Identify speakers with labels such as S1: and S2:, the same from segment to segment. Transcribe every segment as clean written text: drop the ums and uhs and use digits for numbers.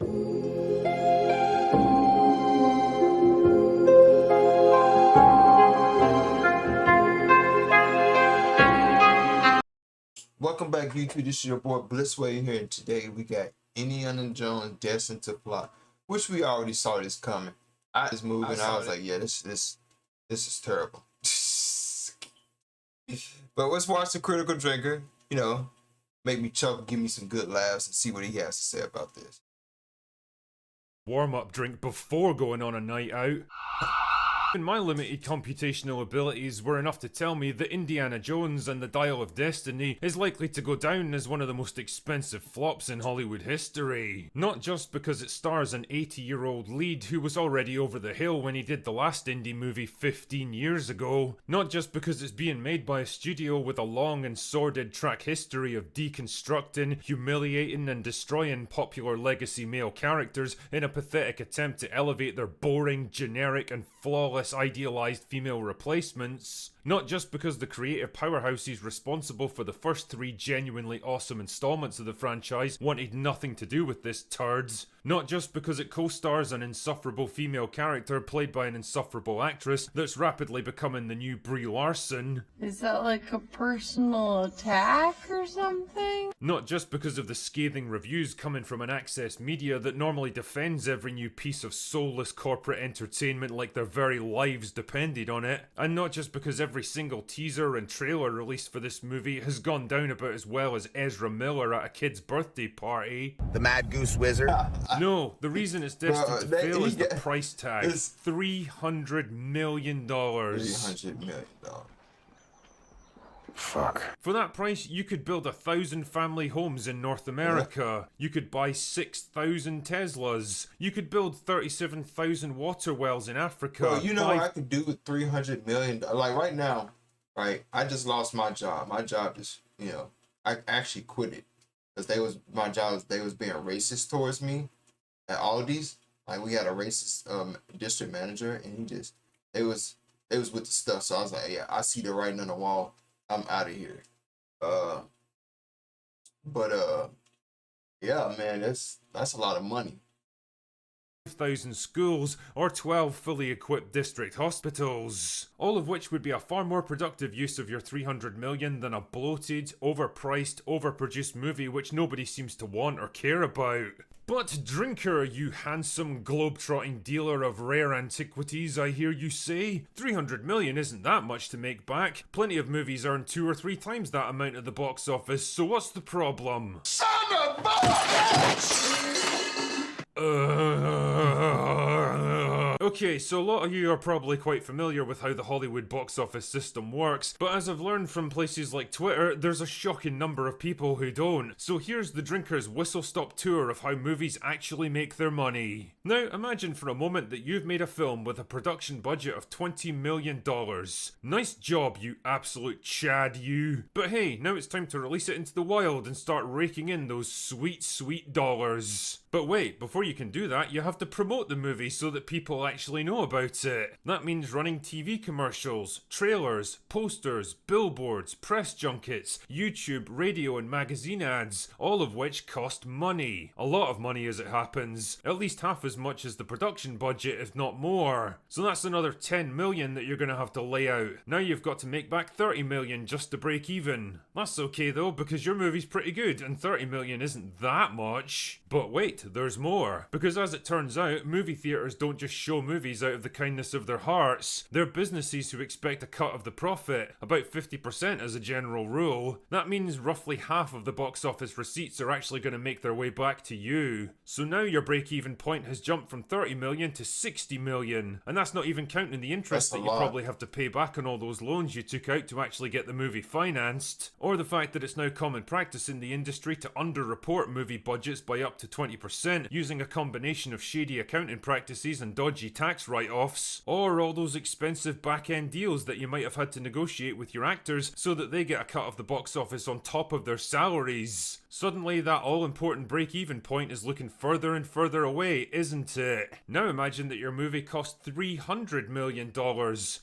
S1: Welcome back, YouTube. This is your boy Blissway here, and today we got Indiana Jones Destined to Fly, which we already saw this coming. This movie, and I was like, yeah, this is terrible. But let's watch the Critical Drinker. You know, make me chuckle, give me some good laughs, and see what he has to say about this.
S2: Warm-up drink before going on a night out. And my limited computational abilities were enough to tell me that Indiana Jones and the Dial of Destiny is likely to go down as one of the most expensive flops in Hollywood history. Not just because it stars an 80-year-old lead who was already over the hill when he did the last indie movie 15 years ago. Not just because it's being made by a studio with a long and sordid track history of deconstructing, humiliating and destroying popular legacy male characters in a pathetic attempt to elevate their boring, generic and flawless idealized female replacements. Not just because the creative powerhouses responsible for the first 3 genuinely awesome installments of the franchise wanted nothing to do with this turds. Not just because it co-stars an insufferable female character played by an insufferable actress that's rapidly becoming the new Brie Larson.
S3: Is that like a personal attack or something?
S2: Not just because of the scathing reviews coming from an access media that normally defends every new piece of soulless corporate entertainment like their very lives depended on it. And not just because every single teaser and trailer released for this movie has gone down about as well as Ezra Miller at a kid's birthday party.
S4: The Mad Goose Wizard.
S2: No, the reason it's destined to fail is the price tag. $300 million.
S1: $300 million.
S4: Fuck.
S2: For that price, you could build 1,000 family homes in North America. You could buy 6,000 Teslas. You could build 37,000 water wells in Africa.
S1: Bro, you know what I could do with $300 million? Like right now, right? I just lost my job. My job just, I actually quit it because they was being racist towards me at Aldi's. Like we had a racist district manager, and they was with the stuff. So I was like, yeah, I see the writing on the wall. I'm out of here. Yeah, man, that's a lot of money.
S2: 5,000 schools or 12 fully equipped district hospitals, all of which would be a far more productive use of your $300 million than a bloated, overpriced, overproduced movie which nobody seems to want or care about. But Drinker, you handsome globe-trotting dealer of rare antiquities, I hear you say, $300 million isn't that much to make back. Plenty of movies earn 2 or 3 times that amount at the box office, so what's the problem?
S1: Son of a bitch!
S2: Okay, so a lot of you are probably quite familiar with how the Hollywood box office system works, but as I've learned from places like Twitter, there's a shocking number of people who don't. So here's the Drinker's whistle-stop tour of how movies actually make their money. Now, imagine for a moment that you've made a film with a production budget of $20 million. Nice job, you absolute Chad, you. But hey, now it's time to release it into the wild and start raking in those sweet, sweet dollars. But wait, before you can do that, you have to promote the movie so that people actually know about it. That means running TV commercials, trailers, posters, billboards, press junkets, YouTube, radio and magazine ads, all of which cost money. A lot of money as it happens. At least half as much as the production budget, if not more. So that's another 10 million that you're gonna have to lay out. Now you've got to make back 30 million just to break even. That's okay though, because your movie's pretty good and 30 million isn't that much. But wait, there's more. Because as it turns out, movie theaters don't just show movies out of the kindness of their hearts. They're businesses who expect a cut of the profit, about 50% as a general rule. That means roughly half of the box office receipts are actually going to make their way back to you. So now your break-even point has jumped from 30 million to 60 million. And that's not even counting the interest that you probably have to pay back on all those loans you took out to actually get the movie financed. Or the fact that it's now common practice in the industry to underreport movie budgets by up to 20% using a combination of shady accounting practices and dodgy tax write-offs, or all those expensive back-end deals that you might have had to negotiate with your actors so that they get a cut of the box office on top of their salaries. Suddenly, that all-important break-even point is looking further and further away, isn't it? Now imagine that your movie cost $300 million.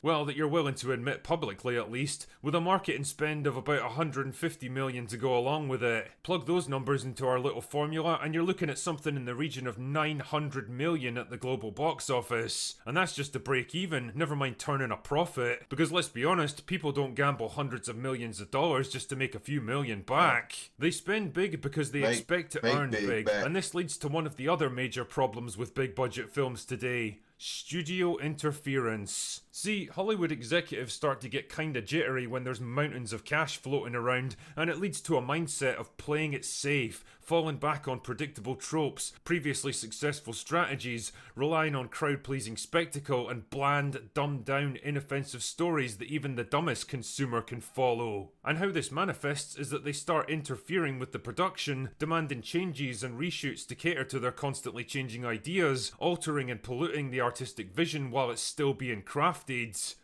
S2: Well, that you're willing to admit publicly at least, with a marketing spend of about $150 million to go along with it. Plug those numbers into our little formula and you're looking at something in the region of $900 million at the global box office. And that's just to break even, never mind turning a profit. Because let's be honest, people don't gamble hundreds of millions of dollars just to make a few million back. They spend big because they expect to earn big. And this leads to one of the other major problems with big budget films today. Studio interference. See, Hollywood executives start to get kinda jittery when there's mountains of cash floating around, and it leads to a mindset of playing it safe, falling back on predictable tropes, previously successful strategies, relying on crowd-pleasing spectacle and bland, dumbed-down, inoffensive stories that even the dumbest consumer can follow. And how this manifests is that they start interfering with the production, demanding changes and reshoots to cater to their constantly changing ideas, altering and polluting the artistic vision while it's still being crafted.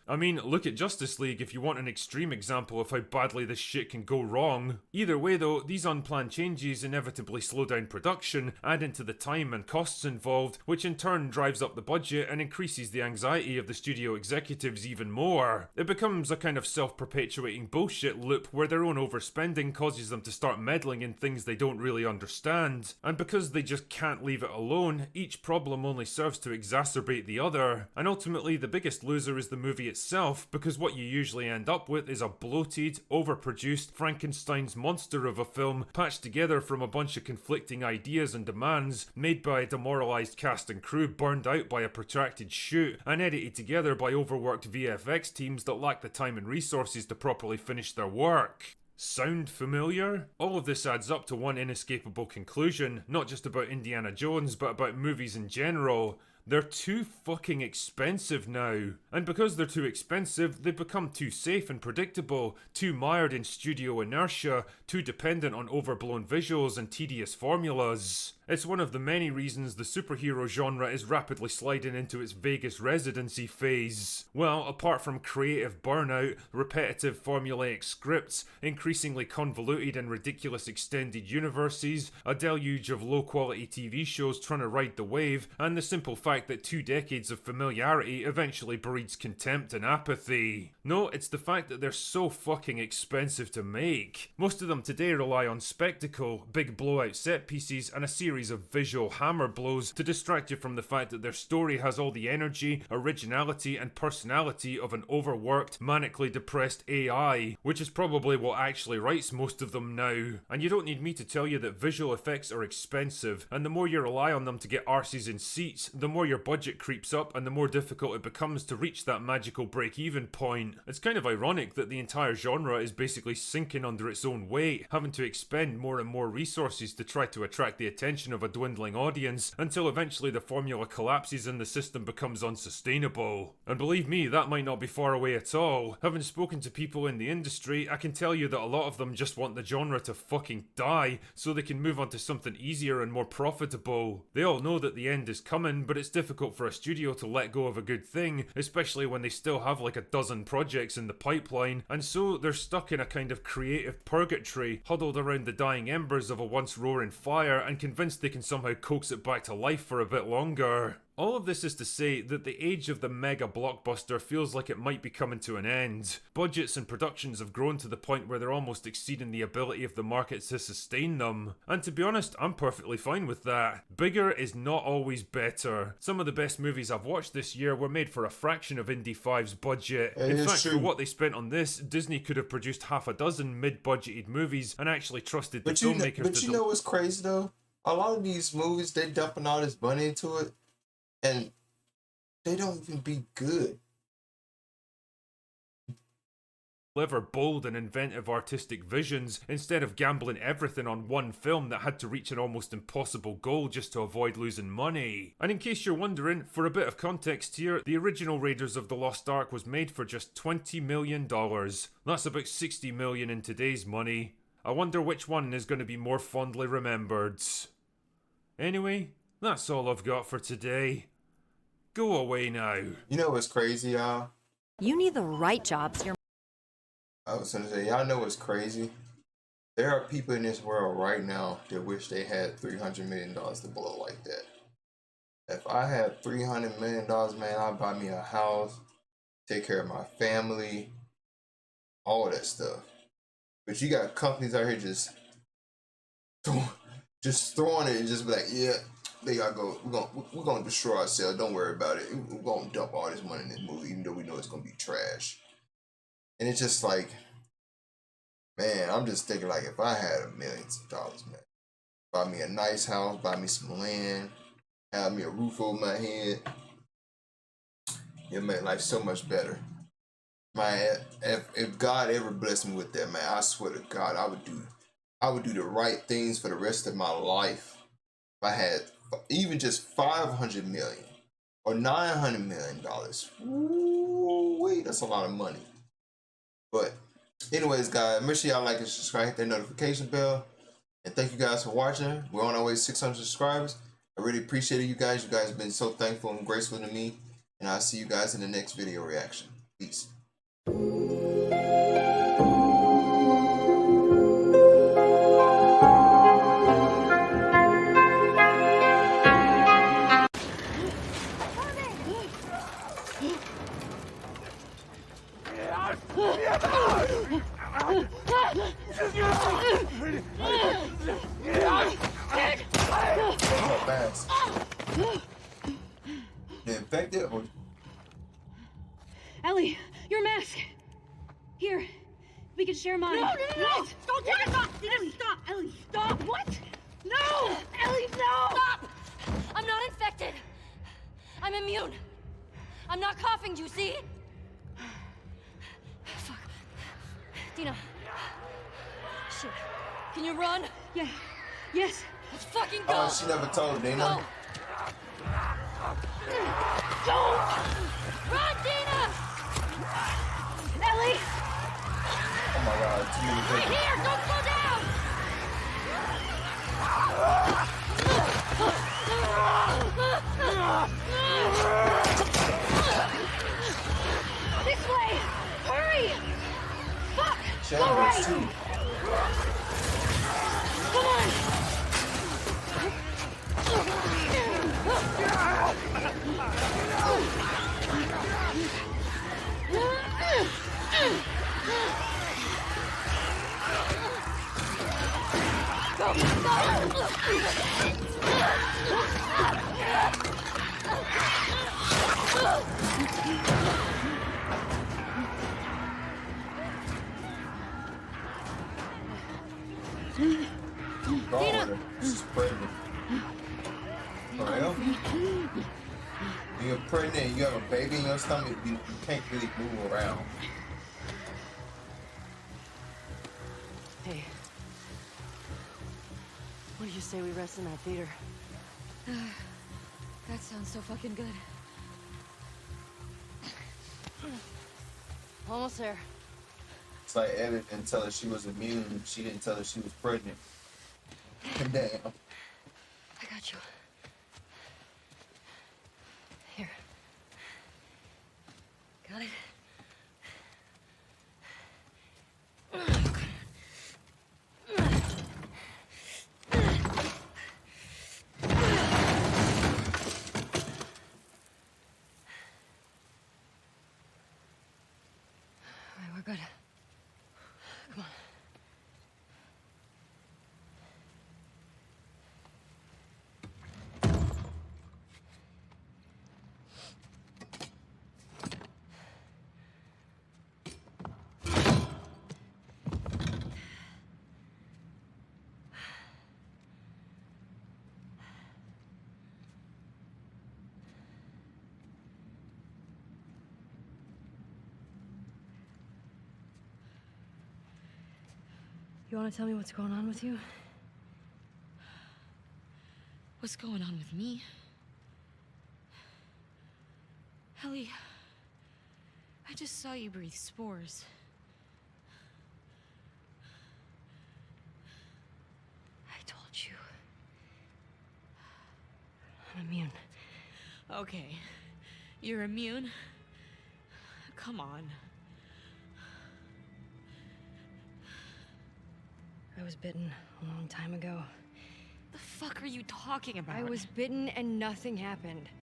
S2: I mean, look at Justice League if you want an extreme example of how badly this shit can go wrong. Either way though, these unplanned changes inevitably slow down production, adding to the time and costs involved, which in turn drives up the budget and increases the anxiety of the studio executives even more. It becomes a kind of self-perpetuating bullshit loop where their own overspending causes them to start meddling in things they don't really understand. And because they just can't leave it alone, each problem only serves to exacerbate the other. And ultimately the biggest loser is the movie itself, because what you usually end up with is a bloated, overproduced Frankenstein's monster of a film patched together from a bunch of conflicting ideas and demands, made by a demoralised cast and crew burned out by a protracted shoot, and edited together by overworked VFX teams that lack the time and resources to properly finish their work. Sound familiar? All of this adds up to one inescapable conclusion, not just about Indiana Jones, but about movies in general. They're too fucking expensive now. And because they're too expensive, they become too safe and predictable, too mired in studio inertia, too dependent on overblown visuals and tedious formulas. It's one of the many reasons the superhero genre is rapidly sliding into its Vegas residency phase. Well, apart from creative burnout, repetitive formulaic scripts, increasingly convoluted and ridiculous extended universes, a deluge of low-quality TV shows trying to ride the wave, and the simple fact that 2 decades of familiarity eventually breeds contempt and apathy. No, it's the fact that they're so fucking expensive to make. Most of them today rely on spectacle, big blowout set pieces, and a series of visual hammer blows to distract you from the fact that their story has all the energy, originality, and personality of an overworked, manically depressed AI, which is probably what actually writes most of them now. And you don't need me to tell you that visual effects are expensive, and the more you rely on them to get arses in seats, the more your budget creeps up and the more difficult it becomes to reach that magical break-even point. It's kind of ironic that the entire genre is basically sinking under its own weight, having to expend more and more resources to try to attract the attention of a dwindling audience, until eventually the formula collapses and the system becomes unsustainable. And believe me, that might not be far away at all. Having spoken to people in the industry, I can tell you that a lot of them just want the genre to fucking die so they can move on to something easier and more profitable. They all know that the end is coming, but it's difficult for a studio to let go of a good thing, especially when they still have like a dozen projects in the pipeline, and so they're stuck in a kind of creative purgatory, huddled around the dying embers of a once roaring fire and convinced they can somehow coax it back to life for a bit longer. All of this is to say that the age of the mega blockbuster feels like it might be coming to an end. Budgets and productions have grown to the point where they're almost exceeding the ability of the market to sustain them. And to be honest, I'm perfectly fine with that. Bigger is not always better. Some of the best movies I've watched this year were made for a fraction of Indy 5's budget. In fact, for what they spent on this, Disney could have produced half a dozen mid-budgeted movies and actually trusted the filmmakers
S1: But you know what's crazy though? A lot of these movies, they dumping all this money into it, and they don't even be good.
S2: Deliver bold and inventive artistic visions instead of gambling everything on one film that had to reach an almost impossible goal just to avoid losing money. And in case you're wondering, for a bit of context here, the original Raiders of the Lost Ark was made for just $20 million. That's about $60 million in today's money. I wonder which one is going to be more fondly remembered. Anyway, that's all I've got for today. Go away now.
S1: You know what's crazy, y'all?
S4: You need the right jobs.
S1: I was gonna say, y'all know what's crazy? There are people in this world right now that wish they had $300 million to blow like that. If I had $300 million, man, I'd buy me a house, take care of my family, all that stuff. But you got companies out here just throwing it and just be like, yeah, they gotta go. We're gonna destroy ourselves. Don't worry about it. We're gonna dump all this money in this movie, even though we know it's gonna be trash. And it's just like, man, I'm just thinking like if I had millions of dollars, man, buy me a nice house, buy me some land, have me a roof over my head, it make life so much better. Man, if God ever blessed me with that, man, I swear to God, I would do the right things for the rest of my life. If I had even just 500 million or 900 million dollars, wait, that's a lot of money. But anyways, guys, make sure y'all like and subscribe, hit that notification bell, and thank you guys for watching. We're on our way to 600 subscribers. I really appreciate you guys. You guys have been so thankful and graceful to me, and I'll see you guys in the next video reaction. Peace. How fast? The infected or
S4: Ellie, your mask. Here, we can share mine. No! Don't take it! Stop! Ellie, stop! Ellie, stop! What? No! Ellie, no!
S5: Stop! I'm not infected. I'm immune. I'm not coughing, do you see? Fuck. Dina. Shit. Can you run?
S4: Yeah. Yes.
S5: Let's fucking go!
S1: oh, she never told Dina.
S5: Go! Don't! Run, Dina!
S4: Ellie!
S1: Oh my God, too many
S5: Right
S1: people.
S5: here! Don't slow down!
S4: This way! Hurry! Fuck! Go
S1: Chambers
S4: right!
S1: too.
S4: Come on!
S1: Wrong with her. She's pregnant. For real? When you're pregnant and you have a baby in your stomach, you can't really move around.
S5: Hey. What do you say we rest in that theater? That sounds so fucking good. Almost there.
S1: It's like Evan didn't tell her she was immune. She didn't tell her she was pregnant. Damn.
S5: I got you. Here. Got it? Alright, we're good. Come on. You want to tell me what's going on with you?
S6: What's going on with me? Ellie, I just saw you breathe spores.
S5: I told you. I'm immune.
S6: Okay, you're immune? Come on.
S5: I
S6: was bitten a long time ago.
S7: The fuck are you talking about?
S6: I was bitten and nothing happened.